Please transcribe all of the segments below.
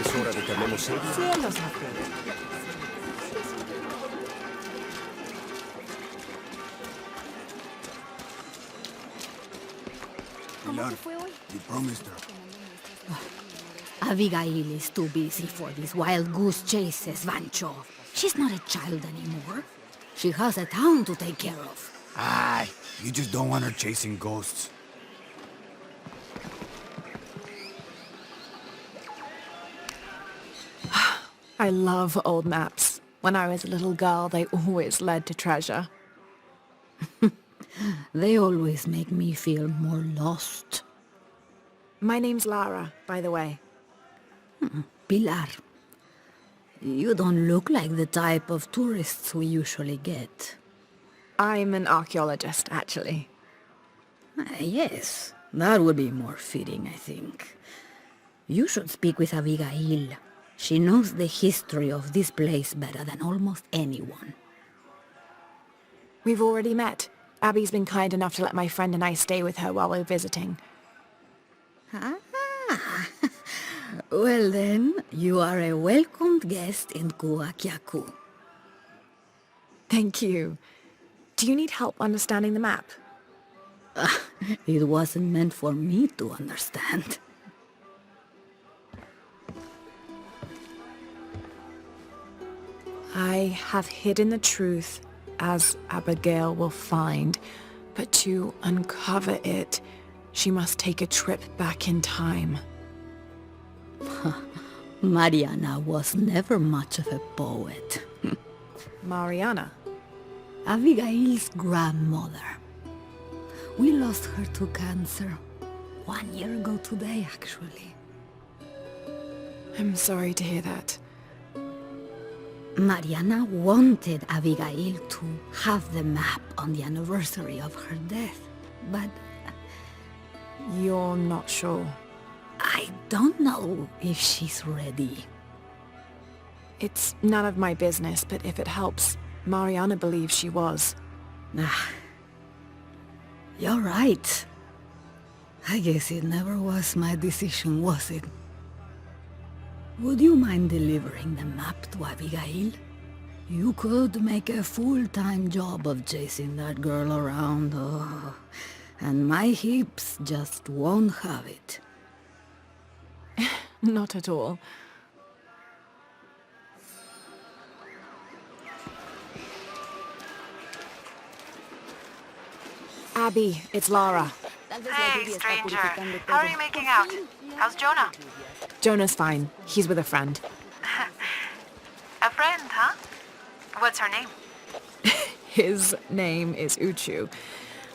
¿Es hora de que hablemos serio? Cielos, Rafael. Pilar, you promised her. Abigail is too busy for these wild goose chases, Vancho. She's not a child anymore. She has a town to take care of. Aye, you just don't want her chasing ghosts. I love old maps. When I was a little girl, they always led to treasure. They always make me feel more lost. My name's Lara, by the way. Pilar, you don't look like the type of tourists we usually get. I'm an archaeologist, actually. Yes, that would be more fitting, I think. You should speak with Abigail. She knows the history of this place better than almost anyone. We've already met. Abby's been kind enough to let my friend and I stay with her while we're visiting. Ah, well then, you are a welcomed guest in Kuakyaku. Thank you. Do you need help understanding the map? It wasn't meant for me to understand. I have hidden the truth, as Abigail will find. But to uncover it, she must take a trip back in time. Mariana was never much of a poet. Mariana? Abigail's grandmother. We lost her to cancer 1 year ago today, actually. I'm sorry to hear that. Mariana wanted Abigail to have the map on the anniversary of her death, but You're not sure. I don't know if she's ready. It's none of my business, but if it helps, Mariana believes she was. You're right. I guess it never was my decision, was it? Would you mind delivering the map to Abigail? You could make a full-time job of chasing that girl around, and my hips just won't have it. Not at all. Abby, it's Lara. Hey, stranger. How are you making out? How's Jonah? Jonah's fine. He's with a friend. A friend, huh? What's her name? His name is Uchu.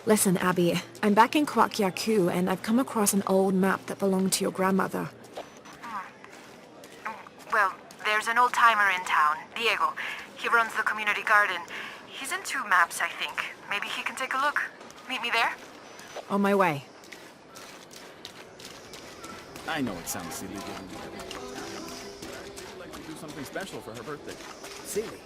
Listen, Abby, I'm back in Kwakyaku, and I've come across an old map that belonged to your grandmother. Well, there's an old-timer in town, Diego. He runs the community garden. He's into maps, I think. Maybe he can take a look. Meet me there? On my way. I know it sounds silly, but I'd like to do something special for her birthday. Silly.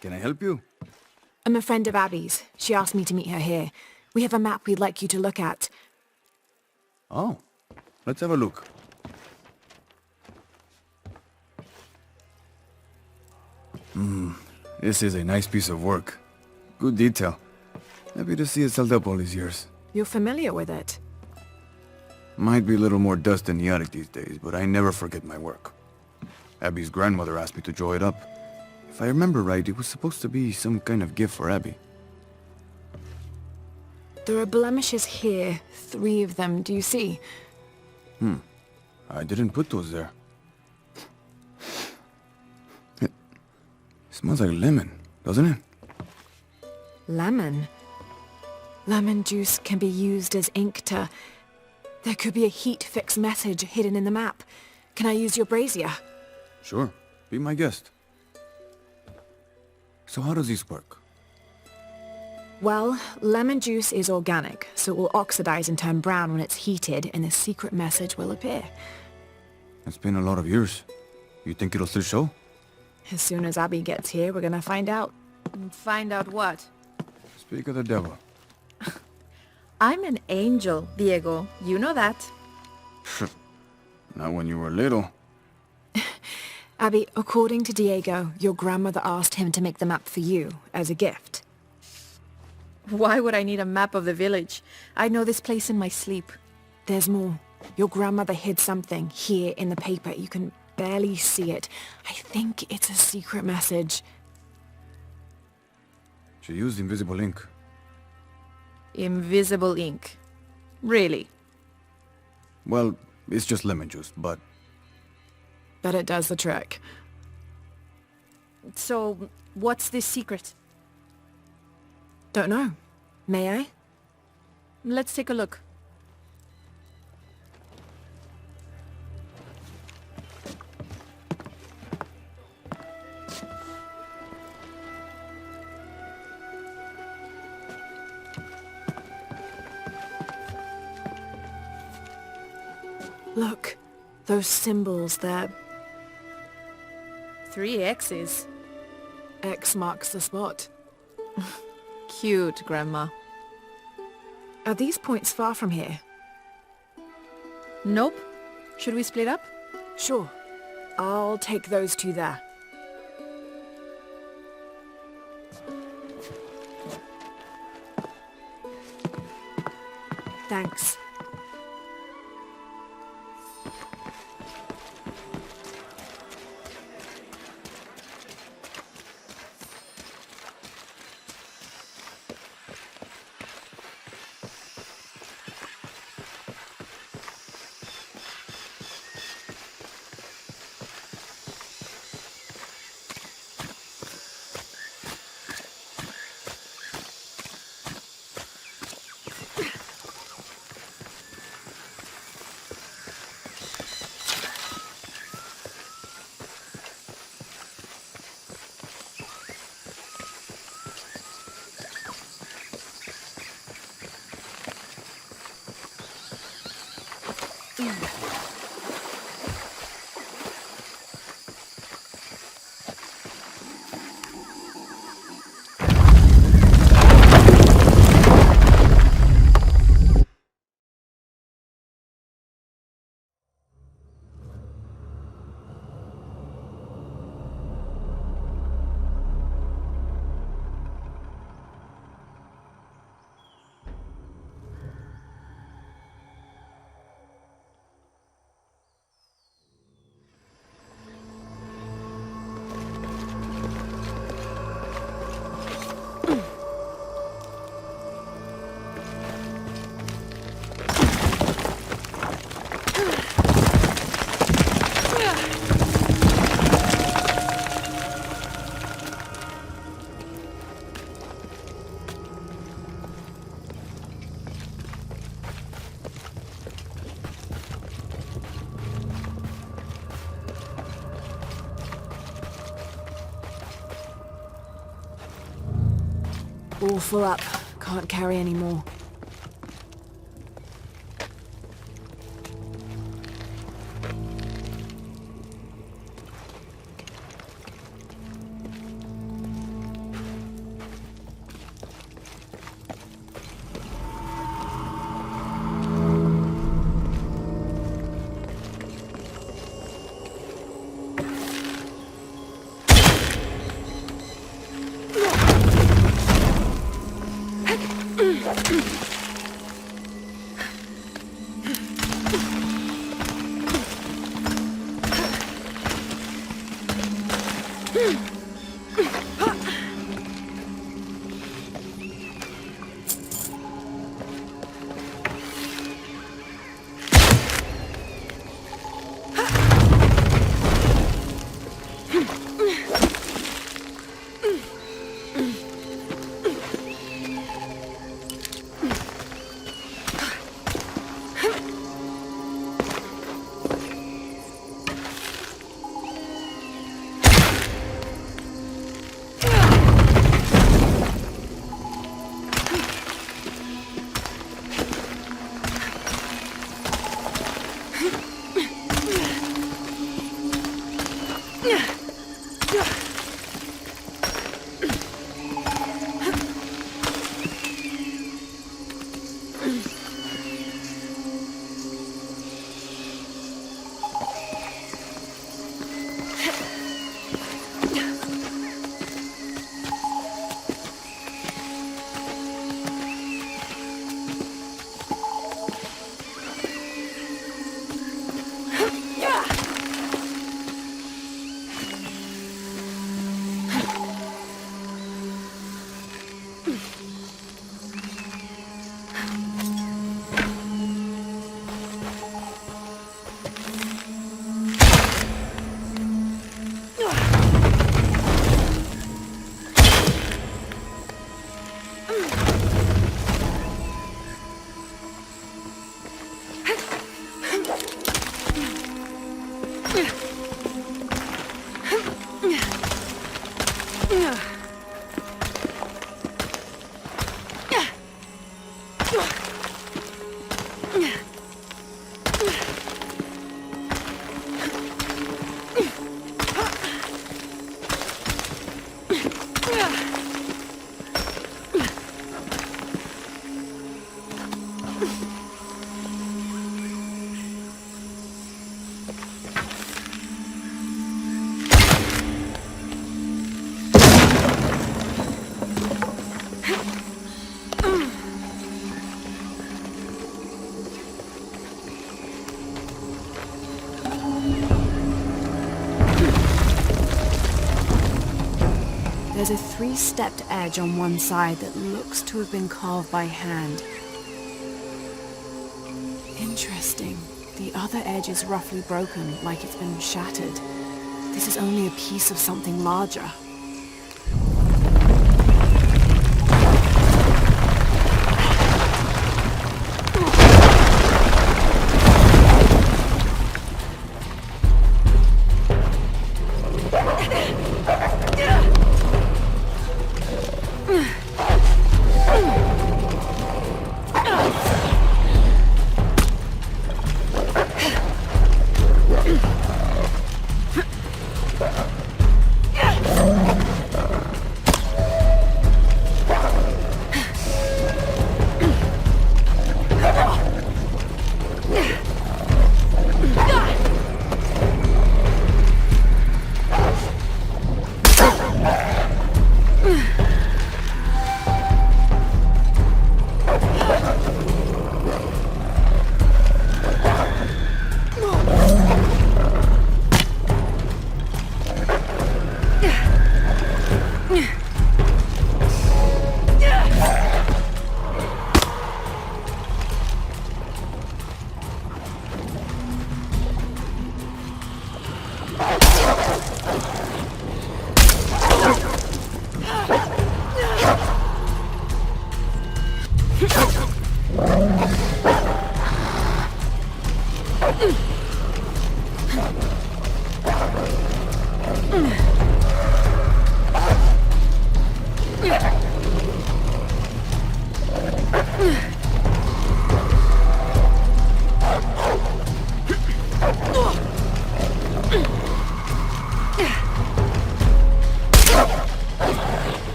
Can I help you? I'm a friend of Abby's. She asked me to meet her here. We have a map we'd like you to look at. Oh, let's have a look. This is a nice piece of work. Good detail. Happy to see it's held up all these years. You're familiar with it? Might be a little more dust than the attic these days, but I never forget my work. Abby's grandmother asked me to draw it up. If I remember right, it was supposed to be some kind of gift for Abby. There are blemishes here. 3 of them, do you see? I didn't put those there. It smells like lemon, doesn't it? Lemon? Lemon juice can be used as ink to... There could be a heat-fix message hidden in the map. Can I use your brazier? Sure, be my guest. So how does this work? Well, lemon juice is organic, so it will oxidize and turn brown when it's heated, and the secret message will appear. It's been a lot of years. You think it'll still show? As soon as Abby gets here, we're gonna find out. Find out what? Speak of the devil. I'm an angel, Diego. You know that. Not when you were little. Abby, according to Diego, your grandmother asked him to make the map for you, as a gift. Why would I need a map of the village? I know this place in my sleep. There's more. Your grandmother hid something here in the paper. You can barely see it. I think it's a secret message. She used invisible ink. Invisible ink. Really? Well, it's just lemon juice, but But it does the trick. So, what's this secret? Don't know. May I? Let's take a look. Look, those symbols there. 3 X's. X marks the spot. Cute, Grandma. Are these points far from here? Nope. Should we split up? Sure. I'll take those two there. Thanks. All full up. Can't carry any more. There's a three-stepped edge on one side that looks to have been carved by hand. Interesting. The other edge is roughly broken, like it's been shattered. This is only a piece of something larger.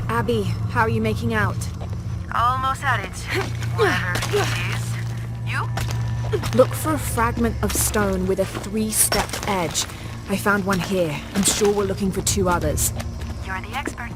Abby, how are you making out? Almost at it. Whatever it is. You? Look for a fragment of stone with a three-stepped edge. I found one here. I'm sure we're looking for 2 others. You're the expert.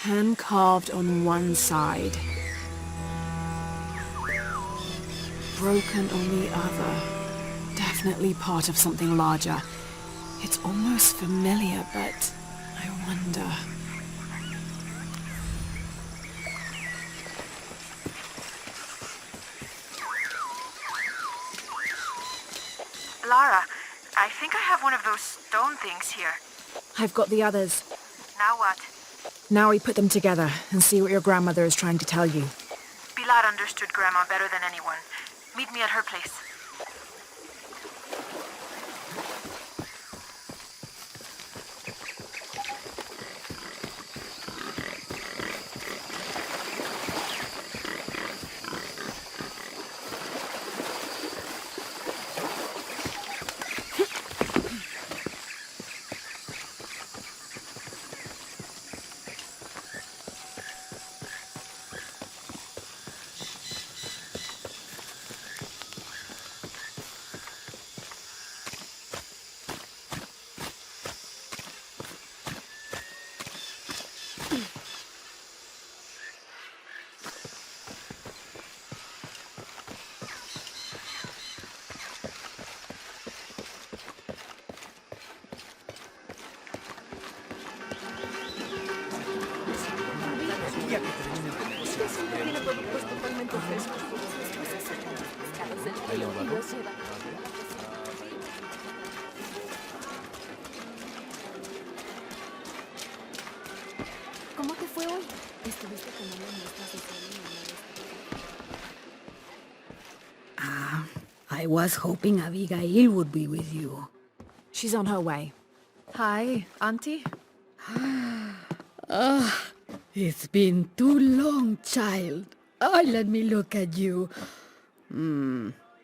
Hand carved on one side. Broken on the other. Definitely part of something larger. It's almost familiar, but I wonder... Lara, I think I have one of those stone things here. I've got the others. Now what? Now we put them together and see what your grandmother is trying to tell you. Pilar understood Grandma better than anyone. Meet me at her place. ¿Cómo te fue hoy? Estuviste con una muestra de I was hoping Abigail would be with you. She's on her way. Hi, Auntie. It's been too long, child. Oh, let me look at you.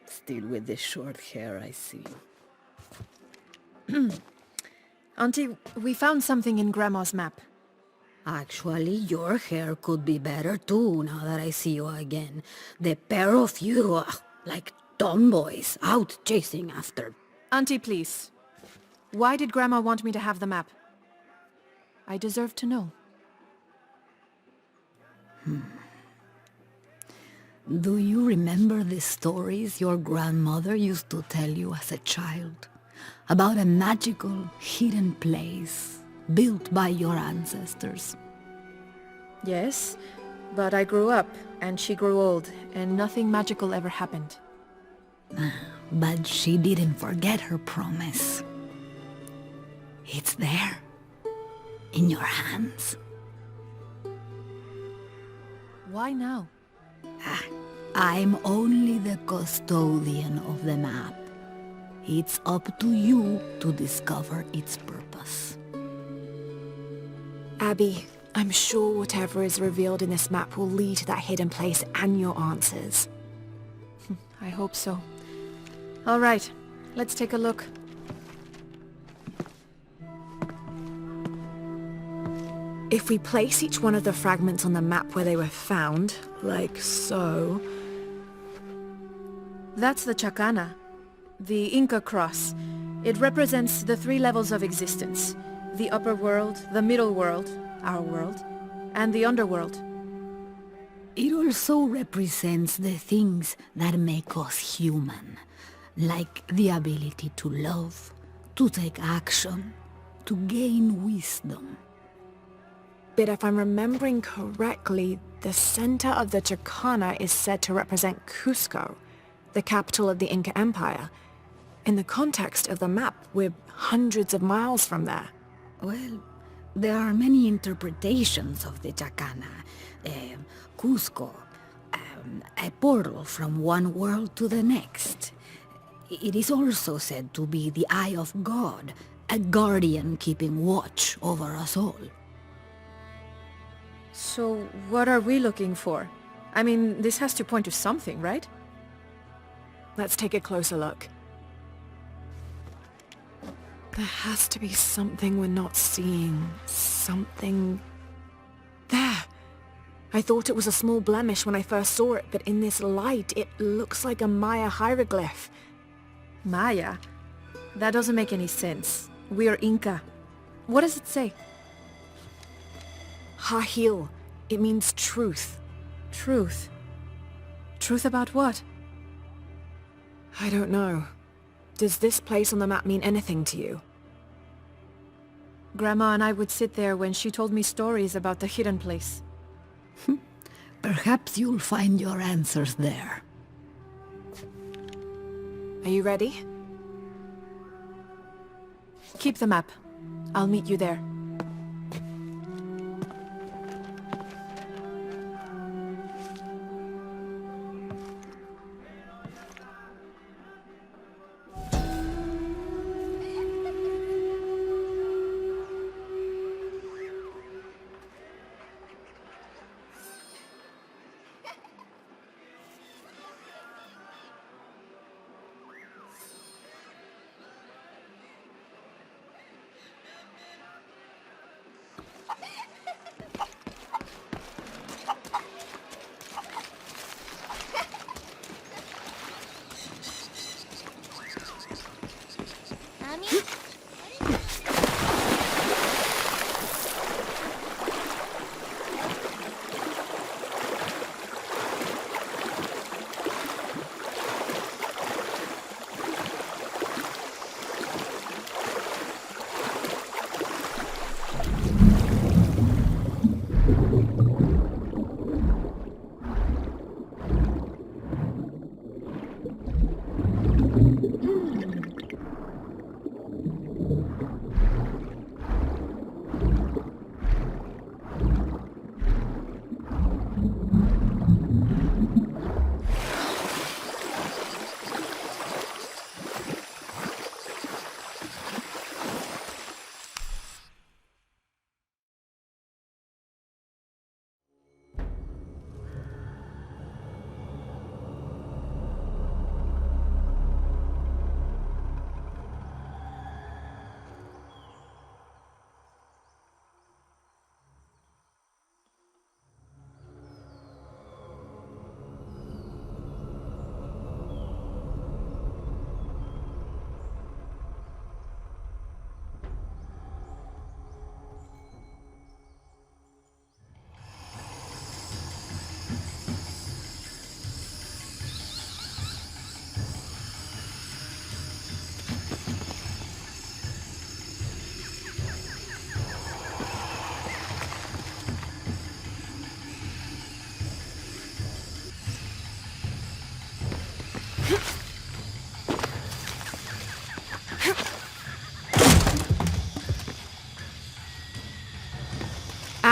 Still with the short hair, I see. Auntie, we found something in Grandma's map. Actually, your hair could be better too, now that I see you again. The pair of you, like tomboys, out chasing after. Auntie, please. Why did Grandma want me to have the map? I deserve to know. Do you remember the stories your grandmother used to tell you as a child? About a magical, hidden place built by your ancestors? Yes, but I grew up, and she grew old, and nothing magical ever happened. But she didn't forget her promise. It's there, in your hands. Why now? I'm only the custodian of the map. It's up to you to discover its purpose. Abby, I'm sure whatever is revealed in this map will lead to that hidden place and your answers. I hope so. All right, let's take a look. If we place each one of the fragments on the map where they were found, like so... That's the Chacana, the Inca cross. It represents the 3 levels of existence. The upper world, the middle world, our world, and the underworld. It also represents the things that make us human, like the ability to love, to take action, to gain wisdom. But if I'm remembering correctly, the center of the Chacana is said to represent Cusco, the capital of the Inca Empire. In the context of the map, we're hundreds of miles from there. Well, there are many interpretations of the Chacana. Cusco, a portal from one world to the next. It is also said to be the Eye of God, a guardian keeping watch over us all. So what are we looking for? I mean, this has to point to something, right? Let's take a closer look. There has to be something we're not seeing. Something... There! I thought it was a small blemish when I first saw it, but in this light, it looks like a Maya hieroglyph. Maya? That doesn't make any sense. We are Inca. What does it say? Hahil. It means truth. Truth. Truth about what? I don't know. Does this place on the map mean anything to you? Grandma and I would sit there when she told me stories about the hidden place. Perhaps you'll find your answers there. Are you ready? Keep the map. I'll meet you there.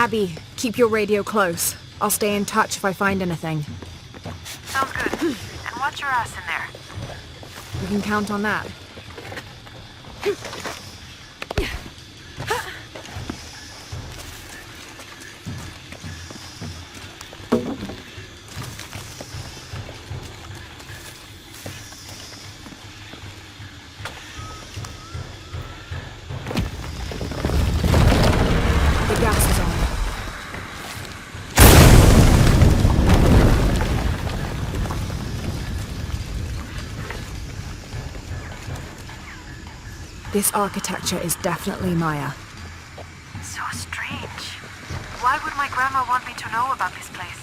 Abby, keep your radio close. I'll stay in touch if I find anything. Sounds good. And watch your ass in there. You can count on that. The gas is on. This architecture is definitely Maya. So strange. Why would my grandma want me to know about this place?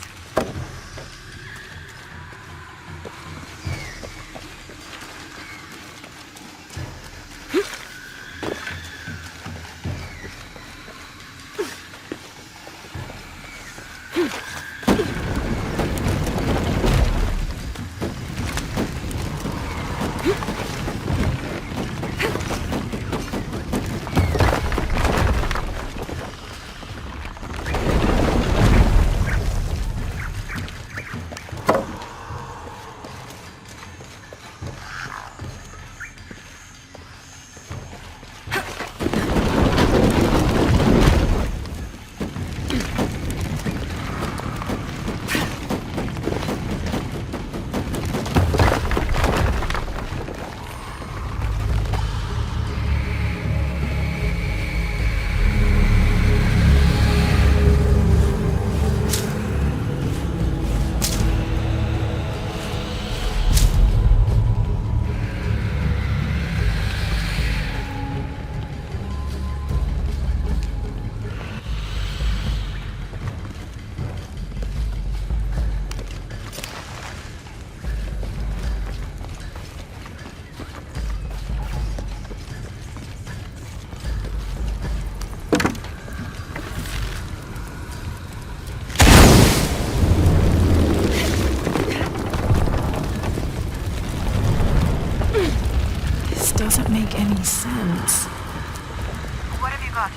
Doesn't make any sense. What have you got?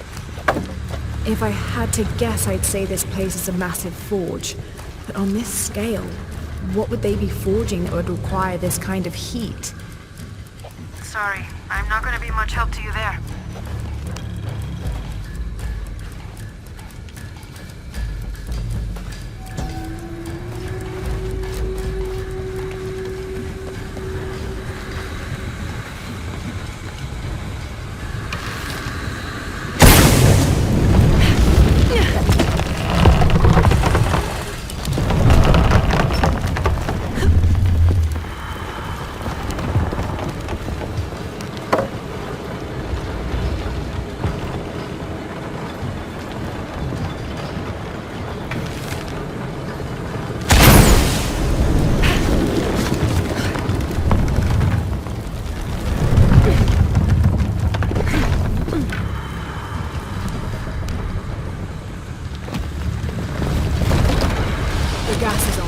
If I had to guess, I'd say this place is a massive forge. But on this scale, what would they be forging that would require this kind of heat? Sorry, I'm not gonna be much help to you there. The gas is on.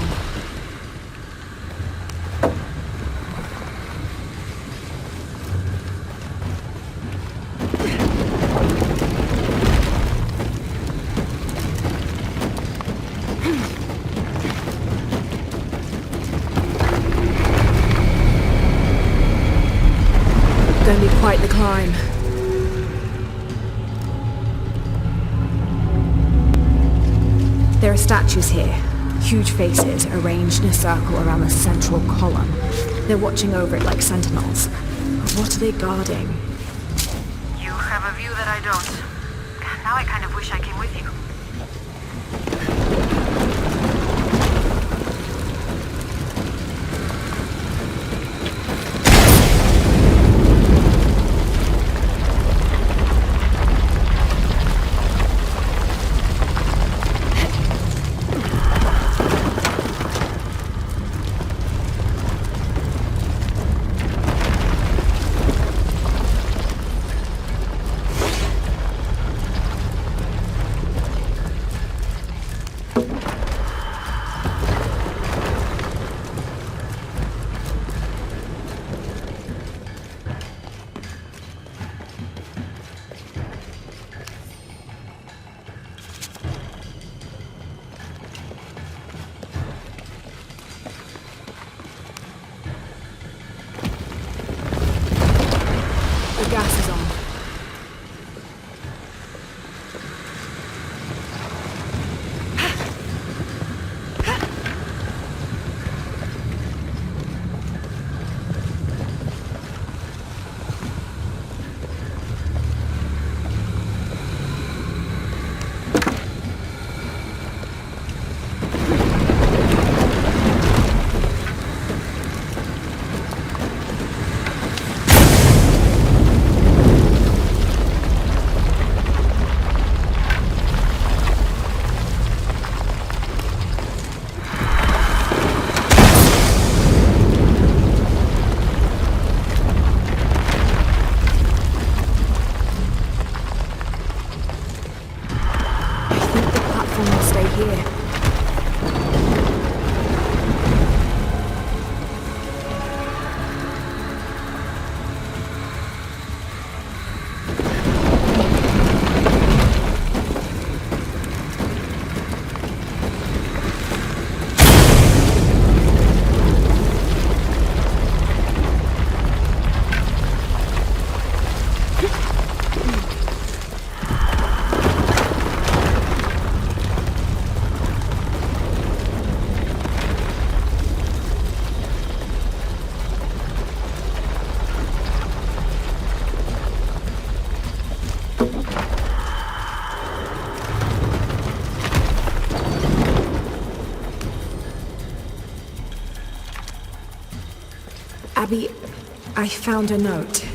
Gonna be quite the climb. There are statues here. Huge faces arranged in a circle around the central column. They're watching over it like sentinels. But what are they guarding? You have a view that I don't. Now I kind of wish I came with you. here. Abby, I found a note.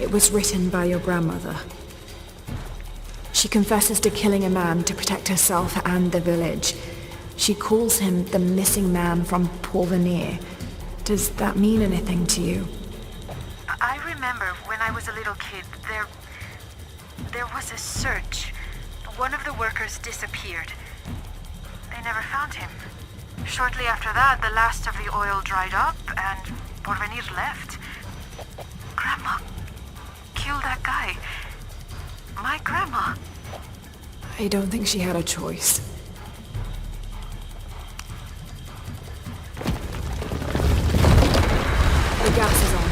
It was written by your grandmother. She confesses to killing a man to protect herself and the village. She calls him the missing man from Porvenir. Does that mean anything to you? I remember when I was a little kid, there was a search. One of the workers disappeared. They never found him. Shortly after that, the last of the oil dried up and Porvenir left. Grandma killed that guy. My grandma. I don't think she had a choice. The gas is on.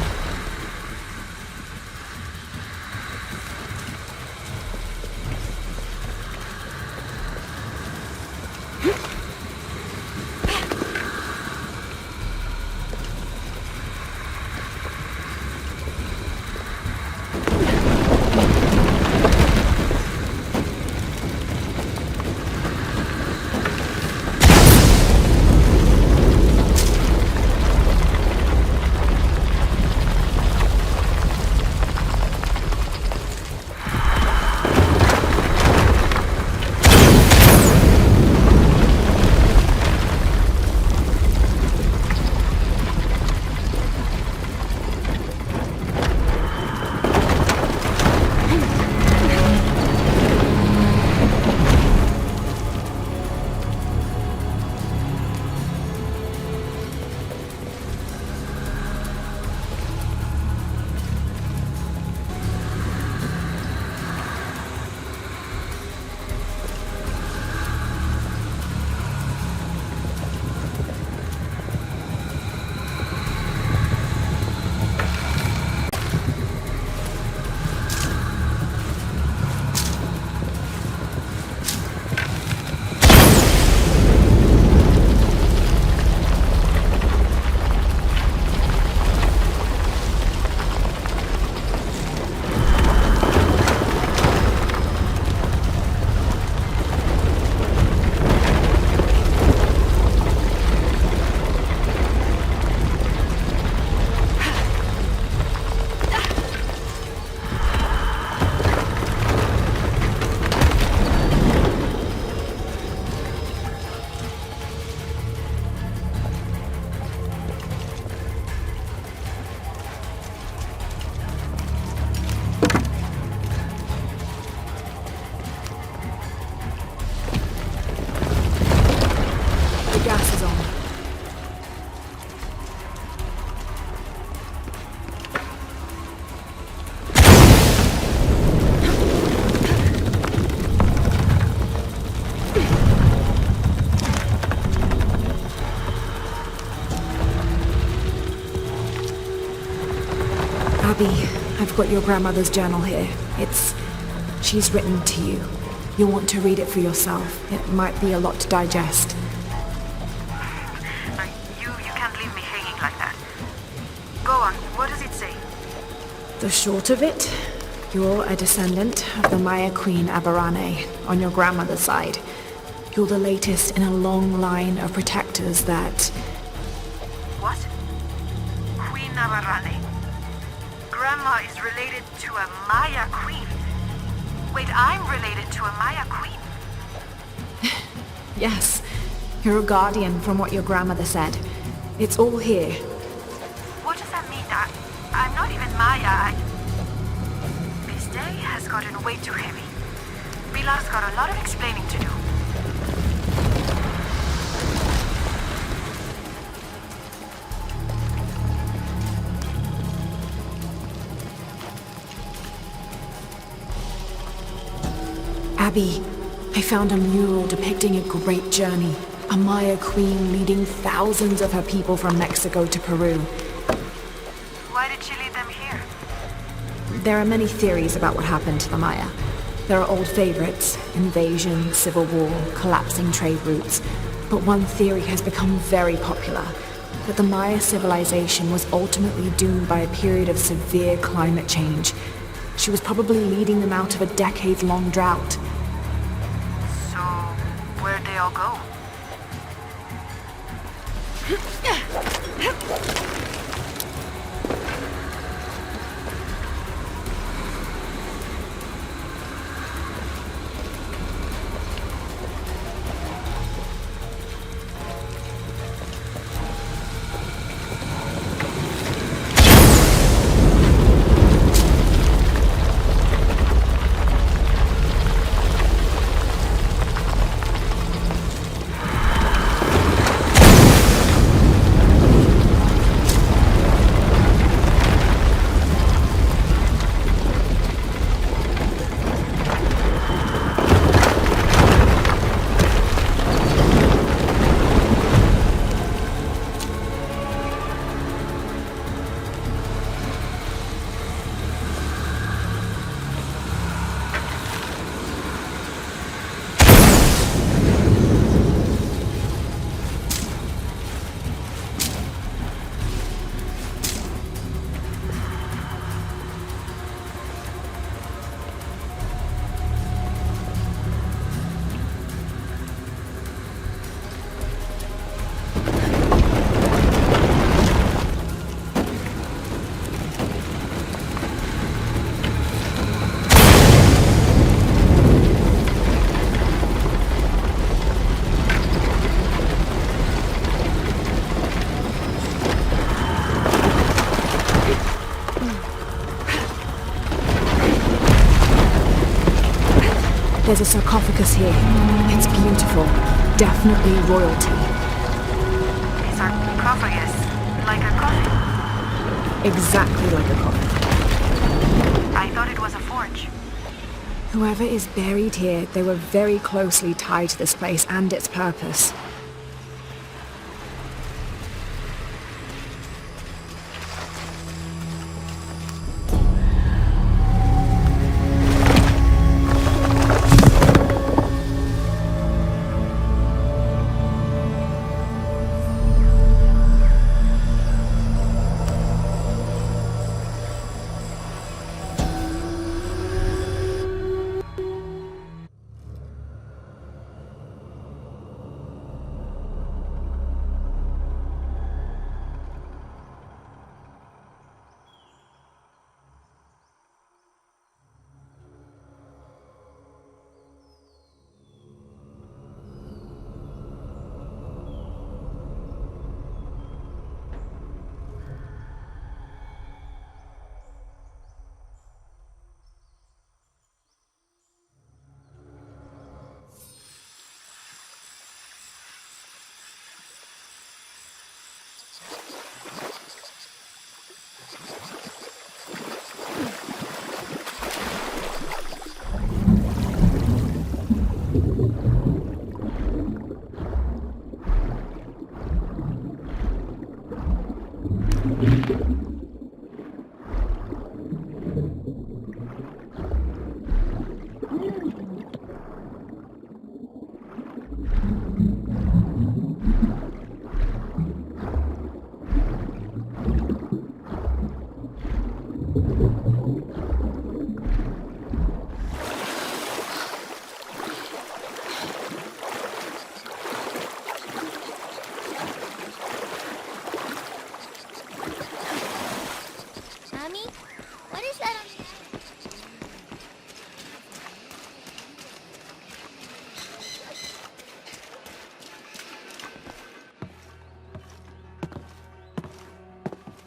Abby, I've got your grandmother's journal here. She's written to you. You'll want to read it for yourself. It might be a lot to digest. You can't leave me hanging like that. Go on, what does it say? The short of it, you're a descendant of the Maya Queen Aberrane on your grandmother's side. You're the latest in a long line of protectors that... What? Queen Aberrane. Grandma is related to a Maya queen. Wait, I'm related to a Maya queen? Yes, you're a guardian from what your grandmother said. It's all here. What does that mean? I'm not even Maya. This day has gotten way too heavy. Pilar's got a lot of explaining to do. Abby, I found a mural depicting a great journey. A Maya queen leading thousands of her people from Mexico to Peru. Why did she lead them here? There are many theories about what happened to the Maya. There are old favorites: invasion, civil war, collapsing trade routes. But one theory has become very popular, that the Maya civilization was ultimately doomed by a period of severe climate change. She was probably leading them out of a decades-long drought. So, where'd they all go? There's a sarcophagus here. It's beautiful. Definitely royalty. A sarcophagus, like a coffin. Exactly like a coffin. I thought it was a forge. Whoever is buried here, they were very closely tied to this place and its purpose. Mommy, what is that on your...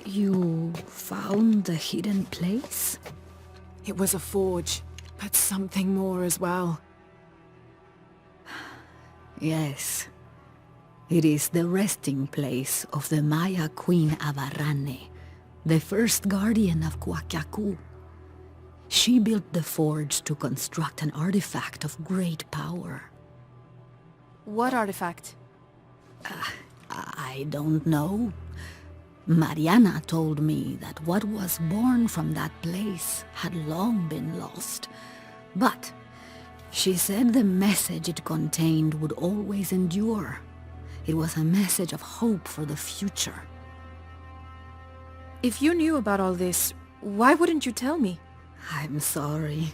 You found the hidden place? It was a forge, but something more as well. Yes. It is the resting place of the Maya Queen Abarrane, the first guardian of Coacacu. She built the forge to construct an artifact of great power. What artifact? I don't know. Mariana told me that what was born from that place had long been lost. But she said the message it contained would always endure. It was a message of hope for the future. If you knew about all this, why wouldn't you tell me? I'm sorry,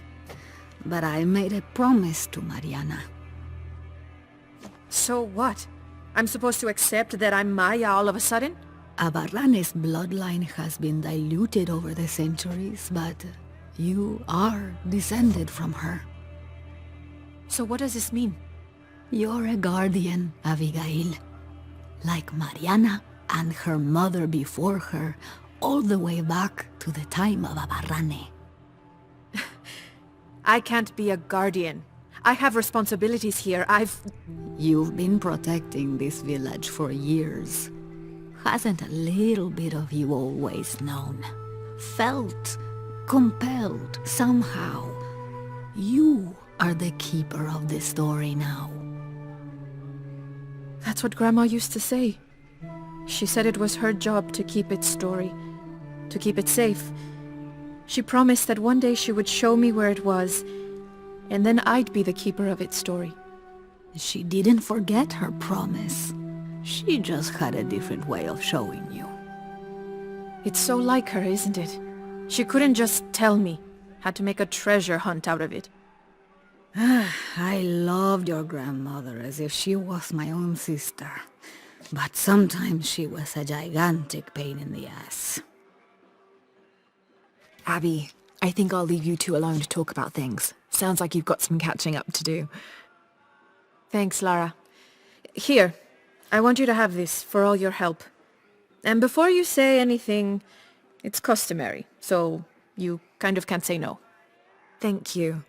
but I made a promise to Mariana. So what? I'm supposed to accept that I'm Maya all of a sudden? Abarrane's bloodline has been diluted over the centuries, but you are descended from her. So what does this mean? You're a guardian, Abigail. Like Mariana and her mother before her, all the way back to the time of Abarrane. I can't be a guardian. I have responsibilities here. You've been protecting this village for years. Hasn't a little bit of you always known? Felt compelled somehow? You are the keeper of the story now. That's what Grandma used to say. She said it was her job to keep its story, to keep it safe. She promised that one day she would show me where it was, and then I'd be the keeper of its story. She didn't forget her promise. She just had a different way of showing you. It's so like her, isn't it? She couldn't just tell me. Had to make a treasure hunt out of it. I loved your grandmother as if she was my own sister. But sometimes she was a gigantic pain in the ass. Abby, I think I'll leave you two alone to talk about things. Sounds like you've got some catching up to do. Thanks, Lara. Here, I want you to have this for all your help. And before you say anything, it's customary, so you kind of can't say no. Thank you.